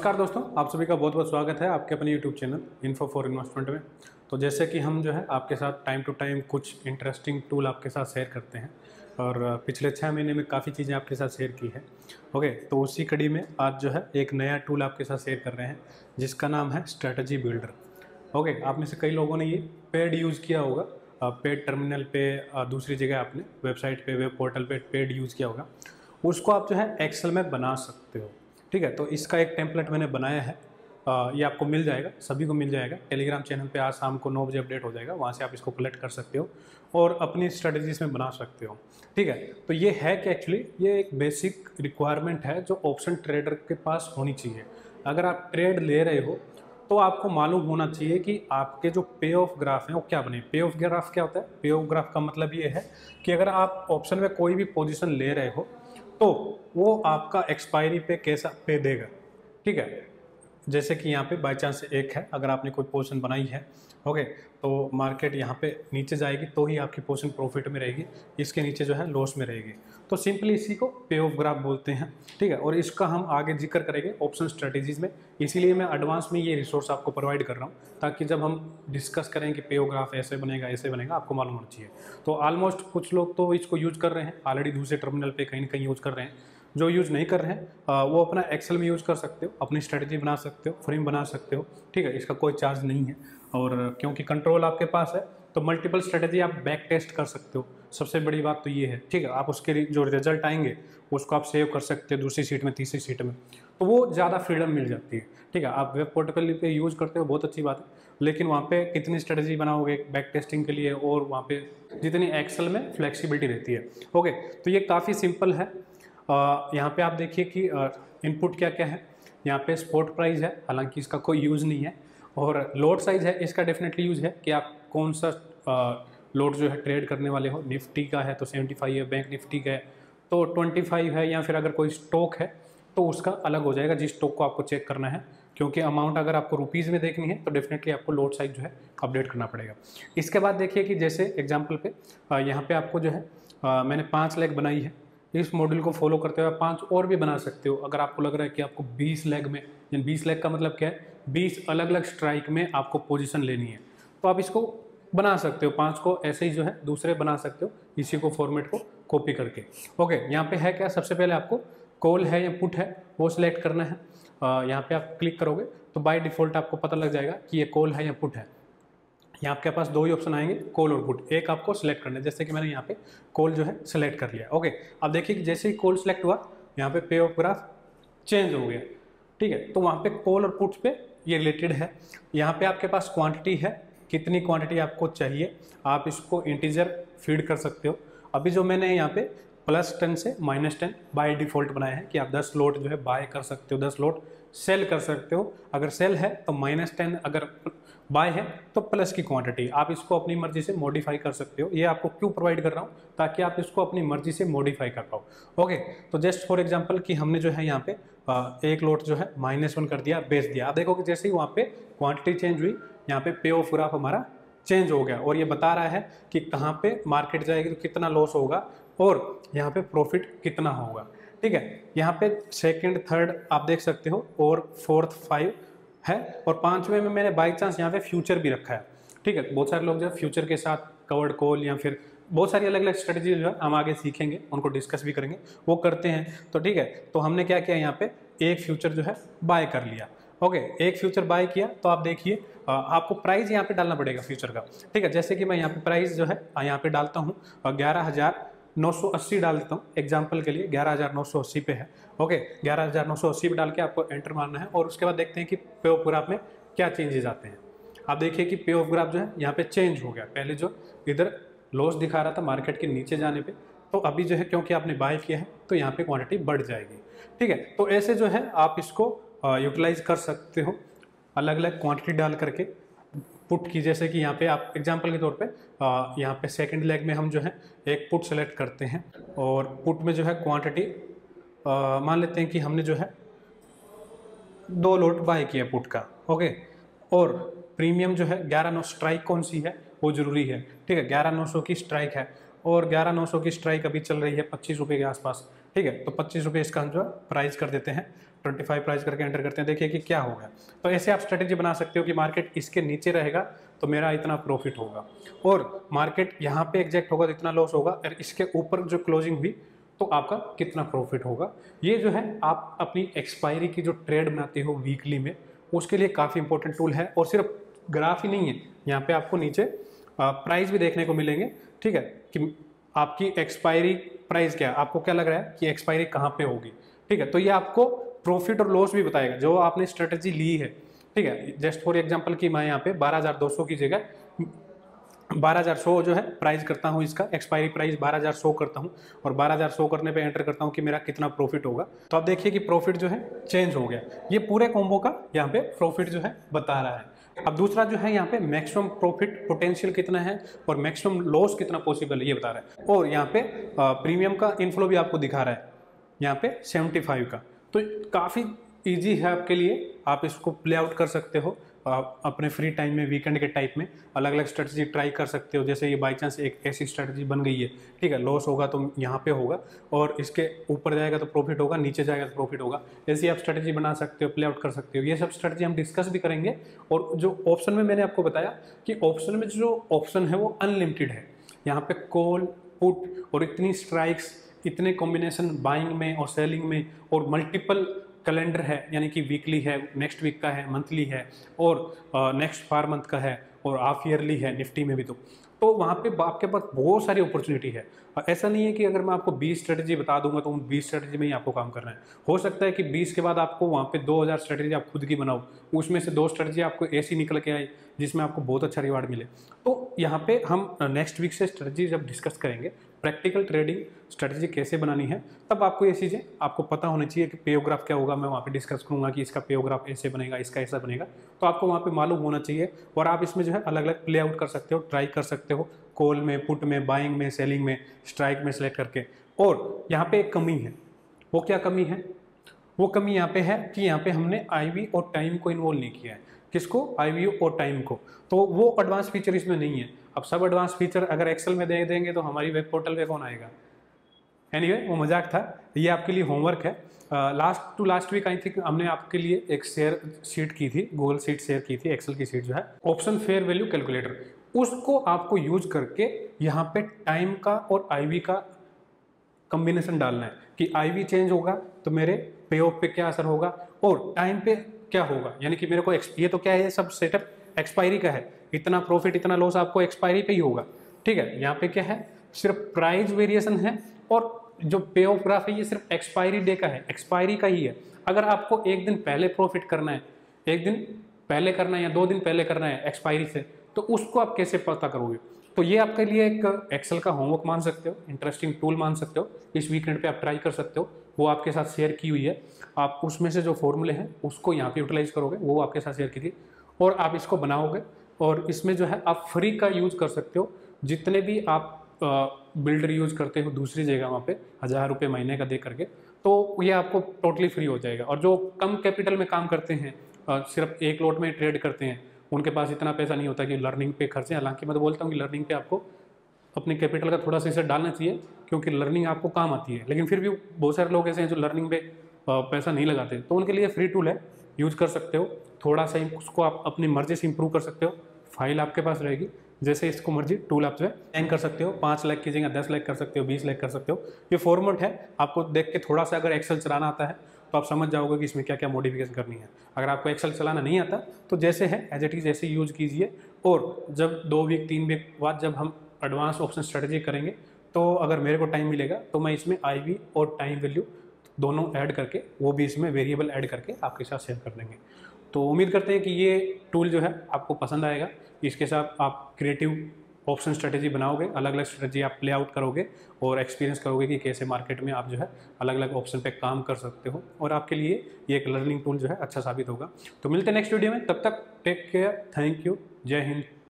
नमस्कार दोस्तों, आप सभी का बहुत बहुत स्वागत है आपके अपने YouTube channel info for investment में। तो जैसे कि हम जो है आपके साथ टाइम टू टाइम कुछ इंटरेस्टिंग टूल आपके साथ शेयर करते हैं और पिछले 6 महीने में काफ़ी चीज़ें आपके साथ शेयर की है। ओके, तो उसी कड़ी में आज जो है एक नया टूल आपके साथ शेयर कर रहे हैं जिसका नाम है स्ट्रैटेजी बिल्डर। ओके, आप में से कई लोगों ने ये पेड यूज़ किया होगा, पेड टर्मिनल पे, दूसरी जगह आपने वेबसाइट पे, वेब पोर्टल पे पेड यूज़ किया होगा। उसको आप जो है एक्सेल में बना सकते हो। ठीक है, तो इसका एक टेम्पलेट मैंने बनाया है, ये आपको मिल जाएगा, सभी को मिल जाएगा। टेलीग्राम चैनल पे आज शाम को 9 बजे अपडेट हो जाएगा, वहाँ से आप इसको कलेक्ट कर सकते हो और अपनी स्ट्रेटजीज में बना सकते हो। ठीक है, तो ये है कि एक्चुअली ये एक बेसिक रिक्वायरमेंट है जो ऑप्शन ट्रेडर के पास होनी चाहिए। अगर आप ट्रेड ले रहे हो तो आपको मालूम होना चाहिए कि आपके जो पे ऑफ ग्राफ हैं वो क्या बने। पे ऑफ ग्राफ क्या होता है? पे ऑफ ग्राफ का मतलब ये है कि अगर आप ऑप्शन में कोई भी पोजीशन ले रहे हो तो वो आपका एक्सपायरी पे कैसा पे देगा। ठीक है, जैसे कि यहाँ पे बाई चांस एक है, अगर आपने कोई पोजीशन बनाई है, ओके, तो मार्केट यहाँ पे नीचे जाएगी तो ही आपकी पोजीशन प्रॉफिट में रहेगी, इसके नीचे जो है लॉस में रहेगी। तो सिंपली इसी को पे ऑफ ग्राफ बोलते हैं। ठीक है, और इसका हम आगे जिक्र करेंगे ऑप्शन स्ट्रेटेजीज में, इसीलिए मैं एडवांस में ये रिसोर्स आपको प्रोवाइड कर रहा हूँ ताकि जब हम डिस्कस करें कि पे ऑफ ग्राफ ऐसे बनेगा आपको मालूम होना चाहिए। तो ऑलमोस्ट कुछ लोग तो इसको यूज़ कर रहे हैं ऑलरेडी, दूसरे टर्मिनल पे कहीं ना कहीं यूज़ कर रहे हैं। जो यूज़ नहीं कर रहे हैं वो अपना एक्सेल में यूज़ कर सकते हो, अपनी स्ट्रेटजी बना सकते हो, फ्रेम बना सकते हो। ठीक है, इसका कोई चार्ज नहीं है और क्योंकि कंट्रोल आपके पास है तो मल्टीपल स्ट्रेटजी आप बैक टेस्ट कर सकते हो। सबसे बड़ी बात तो ये है। ठीक है, आप उसके जो रिजल्ट आएंगे उसको आप सेव कर सकते हो दूसरी सीट में, तीसरी सीट में, तो वो ज़्यादा फ्रीडम मिल जाती है। ठीक है, आप वेब पोर्टल पे यूज़ करते हो, बहुत अच्छी बात है, लेकिन वहाँ पे कितनी स्ट्रेटजी बनाओगे बैक टेस्टिंग के लिए, और वहाँ पे जितनी एक्सेल में फ्लेक्सिबिलिटी रहती है। ओके, तो ये काफ़ी सिंपल है। यहाँ पे आप देखिए कि इनपुट क्या क्या है। यहाँ पे स्पॉट प्राइस है, हालांकि इसका कोई यूज़ नहीं है, और लोड साइज है, इसका डेफिनेटली यूज़ है कि आप कौन सा लोड जो है ट्रेड करने वाले हो। निफ्टी का है तो 75 है, बैंक निफ्टी का है तो 25 है, या फिर अगर कोई स्टॉक है तो उसका अलग हो जाएगा जिस स्टॉक को आपको चेक करना है, क्योंकि अमाउंट अगर आपको रुपीज़ में देखनी है तो डेफिनेटली आपको लोड साइज जो है अपडेट करना पड़ेगा। इसके बाद देखिए कि जैसे एग्जाम्पल पे यहाँ पे आपको जो है मैंने 5 लेग बनाई है। इस मॉडल को फॉलो करते हुए आप 5 और भी बना सकते हो। अगर आपको लग रहा है कि आपको 20 लेग में, यानी 20 लेग का मतलब क्या है, 20 अलग अलग स्ट्राइक में आपको पोजीशन लेनी है, तो आप इसको बना सकते हो। 5 को ऐसे ही जो है दूसरे बना सकते हो, इसी को फॉर्मेट को कॉपी करके। ओके, यहाँ पे है क्या, सबसे पहले आपको कॉल है या पुट है वो सिलेक्ट करना है। यहाँ पे आप क्लिक करोगे तो बाय डिफ़ॉल्ट आपको पता लग जाएगा कि ये कॉल है या पुट है। यहाँ आपके पास 2 ही ऑप्शन आएंगे, कॉल और पुट, एक आपको सिलेक्ट करना है। जैसे कि मैंने यहाँ पे कॉल जो है सिलेक्ट कर लिया। ओके, अब देखिए कि जैसे ही कॉल सिलेक्ट हुआ यहाँ पे पे ऑफ ग्राफ चेंज हो गया। ठीक है, तो वहाँ पे कॉल और पुट्स पे ये रिलेटेड है। यहाँ पे आपके पास क्वांटिटी है, कितनी क्वांटिटी आपको चाहिए, आप इसको इंटीजर फीड कर सकते हो। अभी जो मैंने यहाँ पे +10 से -10 बाय डिफ़ॉल्ट बनाया है कि आप 10 लोट जो है बाय कर सकते हो, 10 लोट सेल कर सकते हो। अगर सेल है तो -10, अगर बाय है तो प्लस की क्वांटिटी। आप इसको अपनी मर्जी से मॉडिफाई कर सकते हो। ये आपको क्यों प्रोवाइड कर रहा हूँ, ताकि आप इसको अपनी मर्जी से मॉडिफाई कर पाओ। ओके, तो जस्ट फॉर एग्जांपल कि हमने जो है यहाँ पे एक लोट जो है -1 कर दिया, बेच दिया। आप देखो कि जैसे ही वहाँ पे क्वांटिटी चेंज हुई, यहाँ पे पे ऑफ ग्राफ हमारा चेंज हो गया और ये बता रहा है कि कहाँ पे मार्केट जाएगी तो कितना लॉस होगा और यहाँ पे प्रॉफिट कितना होगा। ठीक है, यहाँ पे सेकंड, थर्ड आप देख सकते हो, और फोर्थ 5 है, और 5वें में मैंने बाई चांस यहाँ पे फ्यूचर भी रखा है। ठीक है, बहुत सारे लोग जो है फ्यूचर के साथ कवर्ड कॉल या फिर बहुत सारी अलग अलग स्ट्रेटजी जो है हम आगे सीखेंगे, उनको डिस्कस भी करेंगे, वो करते हैं। तो ठीक है, तो हमने क्या किया, यहाँ पे एक फ्यूचर जो है बाय कर लिया। ओके, एक फ्यूचर बाय किया तो आप देखिए आपको प्राइस यहाँ पे डालना पड़ेगा फ्यूचर का। ठीक है, जैसे कि मैं यहाँ पे प्राइस जो है यहाँ पे डालता हूँ 11,980 डाल देता हूँ एग्जाम्पल के लिए, 11,980 पे है। ओके, 11,980 पे डाल के आपको एंटर मारना है और उसके बाद देखते हैं कि पे ऑफ ग्राफ में क्या चेंजेस आते हैं। आप देखिए कि पे ऑफ ग्राफ जो है यहाँ पे चेंज हो गया। पहले जो इधर लॉस दिखा रहा था मार्केट के नीचे जाने पे, तो अभी जो है क्योंकि आपने बाय किया है तो यहाँ पे क्वांटिटी बढ़ जाएगी। ठीक है, तो ऐसे जो है आप इसको यूटिलाइज कर सकते हो अलग अलग क्वांटिटी डाल करके। पुट की, जैसे कि यहाँ पे आप एग्जांपल के तौर पे यहाँ पे सेकंड लेग में हम जो है एक पुट सेलेक्ट करते हैं, और पुट में जो है क्वांटिटी मान लेते हैं कि हमने जो है 2 लोट बाय किया पुट का। ओके, और प्रीमियम जो है 11,900 स्ट्राइक कौन सी है वो जरूरी है। ठीक है, 11,900 की स्ट्राइक है और 11,900 की स्ट्राइक अभी चल रही है 25 रुपये के आसपास, ठीक है। तो 25 रुपये इसका हम जो प्राइस कर देते हैं, 25 प्राइस करके एंटर करते हैं, देखिए कि क्या होगा। तो ऐसे आप स्ट्रेटेजी बना सकते हो कि मार्केट इसके नीचे रहेगा तो मेरा इतना प्रॉफिट होगा, और मार्केट यहाँ पे एग्जैक्ट होगा तो इतना लॉस होगा, और इसके ऊपर जो क्लोजिंग हुई तो आपका कितना प्रॉफिट होगा। ये जो है आप अपनी एक्सपायरी की जो ट्रेड बनाते हो वीकली में, उसके लिए काफ़ी इंपॉर्टेंट टूल है। और सिर्फ ग्राफ ही नहीं है, यहाँ पे आपको नीचे प्राइस भी देखने को मिलेंगे, ठीक है, कि आपकी एक्सपायरी प्राइस क्या है, आपको क्या लग रहा है कि एक्सपायरी कहाँ पे होगी, ठीक है। तो ये आपको प्रॉफिट और लॉस भी बताएगा जो आपने स्ट्रेटेजी ली है, ठीक है। जस्ट फॉर एग्जांपल कि मैं यहाँ पे 12,200 की जगह 12,100 जो है प्राइस करता हूँ, इसका एक्सपायरी प्राइस 12,100 करता हूँ, और 12,100 करने पे एंटर करता हूँ कि मेरा कितना प्रॉफिट होगा। तो आप देखिए कि प्रॉफिट जो है चेंज हो गया, ये पूरे कॉम्बो का यहाँ पे प्रॉफिट जो है बता रहा है। अब दूसरा जो है यहाँ पे मैक्सिमम प्रॉफिट पोटेंशियल कितना है और मैक्सिमम लॉस कितना पॉसिबल है ये बता रहा है, और यहाँ पे प्रीमियम का इनफ्लो भी आपको दिखा रहा है यहाँ पे 75 का। तो काफ़ी ईजी है आपके लिए, आप इसको प्ले आउट कर सकते हो अपने फ्री टाइम में, वीकेंड के टाइप में अलग अलग स्ट्रेटजी ट्राई कर सकते हो। जैसे ये बाई चांस एक ऐसी स्ट्रेटजी बन गई है, ठीक है, लॉस होगा तो यहाँ पे होगा, और इसके ऊपर जाएगा तो प्रॉफिट होगा, नीचे जाएगा तो प्रॉफिट होगा। ऐसी आप स्ट्रेटजी बना सकते हो, प्ले आउट कर सकते हो। ये सब स्ट्रेटजी हम डिस्कस भी करेंगे। और जो ऑप्शन में मैंने आपको बताया कि ऑप्शन में जो ऑप्शन है वो अनलिमिटेड है, यहाँ पे कॉल पुट और इतनी स्ट्राइक्स, इतने कॉम्बिनेशन बाइंग में और सेलिंग में, और मल्टीपल कैलेंडर है, यानी कि वीकली है, नेक्स्ट वीक का है, मंथली है, और नेक्स्ट 4 मंथ का है, और हाफ ईयरली है निफ्टी में भी। तो वहाँ पे आपके पास बहुत सारी अपॉर्चुनिटी है। ऐसा नहीं है कि अगर मैं आपको 20 स्ट्रेटजी बता दूंगा तो उन 20 स्ट्रेटजी में ही आपको काम करना है। हो सकता है कि 20 के बाद आपको वहाँ पे 2000 स्ट्रेटजी आप खुद की बनाओ, उसमें से 2 स्ट्रेटजी आपको ऐसी निकल के आए जिसमें आपको बहुत अच्छा रिवार्ड मिले। तो यहाँ पे हम नेक्स्ट वीक से स्ट्रेटजी जब डिस्कस करेंगे, प्रैक्टिकल ट्रेडिंग स्ट्रेटजी कैसे बनानी है, तब आपको ये चीज़ें आपको पता होनी चाहिए कि पेयोग्राफ क्या होगा। मैं वहाँ पे डिस्कस करूँगा कि इसका पेयोग्राफ ऐसे बनेगा, इसका ऐसा बनेगा, तो आपको वहाँ पे मालूम होना चाहिए। और आप इसमें जो है अलग अलग प्ले आउट कर सकते हो, ट्राई कर सकते हो, कॉल में, पुट में, बाइंग में, सेलिंग में, स्ट्राइक में सेलेक्ट करके। और यहाँ पे एक कमी है, वो क्या कमी है? वो कमी यहाँ पे है कि यहाँ पे हमने IV और टाइम को इन्वॉल्व नहीं किया है। किसको? IV और टाइम को। तो वो एडवांस फीचर इसमें नहीं है। अब सब एडवांस फीचर अगर एक्सेल में दे देंगे तो हमारी वेब पोर्टल पे कौन आएगा? एनीवे, वो मजाक था, ये आपके लिए होमवर्क है। Last to last week I think हमने आपके लिए एक शेयर शीट की थी, गूगल शीट शेयर की थी, एक्सेल की शीट जो है, ऑप्शन फेयर वैल्यू कैलकुलेटर। उसको आपको यूज करके यहाँ पे टाइम का और IV का कॉम्बिनेशन डालना है कि IV चेंज होगा तो मेरे पे ऑफ पे क्या असर होगा और टाइम पे क्या होगा। यानी कि मेरे को ये तो क्या है, सब सेटअप एक्सपायरी का है, इतना प्रॉफिट इतना लॉस आपको एक्सपायरी पे ही होगा, ठीक है। यहाँ पे क्या है, सिर्फ प्राइस वेरिएशन है, और जो पे ऑफ ग्राफ है ये सिर्फ एक्सपायरी डे का है, एक्सपायरी का ही है। अगर आपको एक दिन पहले प्रॉफिट करना है, एक दिन पहले करना है या 2 दिन पहले करना है एक्सपायरी से, तो उसको आप कैसे पता करोगे? तो ये आपके लिए एक एक्सेल का होमवर्क मान सकते हो, इंटरेस्टिंग टूल मान सकते हो। इस वीकेंड पे आप ट्राई कर सकते हो, वो आपके साथ शेयर की हुई है। आप उसमें से जो फॉर्मूले हैं उसको यहाँ पे यूटिलाइज करोगे, वो आपके साथ शेयर की थी, और आप इसको बनाओगे। और इसमें जो है आप फ्री का यूज कर सकते हो, जितने भी आप बिल्डर यूज करते हो दूसरी जगह वहाँ पे 1000 रुपये महीने का दे करके, तो ये आपको टोटली फ्री हो जाएगा। और जो कम कैपिटल में काम करते हैं, सिर्फ एक लॉट में ट्रेड करते हैं, उनके पास इतना पैसा नहीं होता कि लर्निंग पे खर्चे। हालांकि मैं तो बोलता हूँ कि लर्निंग पे आपको अपने कैपिटल का थोड़ा सा इसे डालना चाहिए, क्योंकि लर्निंग आपको काम आती है। लेकिन फिर भी बहुत सारे लोग ऐसे हैं जो लर्निंग पे पैसा नहीं लगाते, तो उनके लिए फ्री टूल है, यूज कर सकते हो। थोड़ा सा उसको आप अपनी मर्जी से इंप्रूव कर सकते हो, फाइल आपके पास रहेगी, जैसे इसको मर्जी टूल आप जो है हैंग कर सकते हो। 5 लाख की जगह 10 लाख कर सकते हो, 20 लाख कर सकते हो। ये फॉर्मेट है, आपको देख के थोड़ा सा अगर एक्सेल चलाना आता है तो आप समझ जाओगे कि इसमें क्या क्या मॉडिफिकेशन करनी है। अगर आपको एक्सेल चलाना नहीं आता तो जैसे है एज इट इज़ ऐसे यूज कीजिए। और जब 2 वीक 3 वीक बाद जब हम एडवांस ऑप्शन स्ट्रेटजी करेंगे, तो अगर मेरे को टाइम मिलेगा तो मैं इसमें IV और टाइम वैल्यू दोनों ऐड करके, वो भी इसमें वेरिएबल ऐड करके आपके साथ शेयर कर देंगे। तो उम्मीद करते हैं कि ये टूल जो है आपको पसंद आएगा। इसके साथ आप क्रिएटिव ऑप्शन स्ट्रेटजी बनाओगे, अलग अलग स्ट्रेटजी आप प्ले आउट करोगे और एक्सपीरियंस करोगे कि कैसे मार्केट में आप जो है अलग अलग ऑप्शन पे काम कर सकते हो, और आपके लिए ये एक लर्निंग टूल जो है अच्छा साबित होगा। तो मिलते हैं नेक्स्ट वीडियो में, तब तक टेक केयर, थैंक यू, जय हिंद।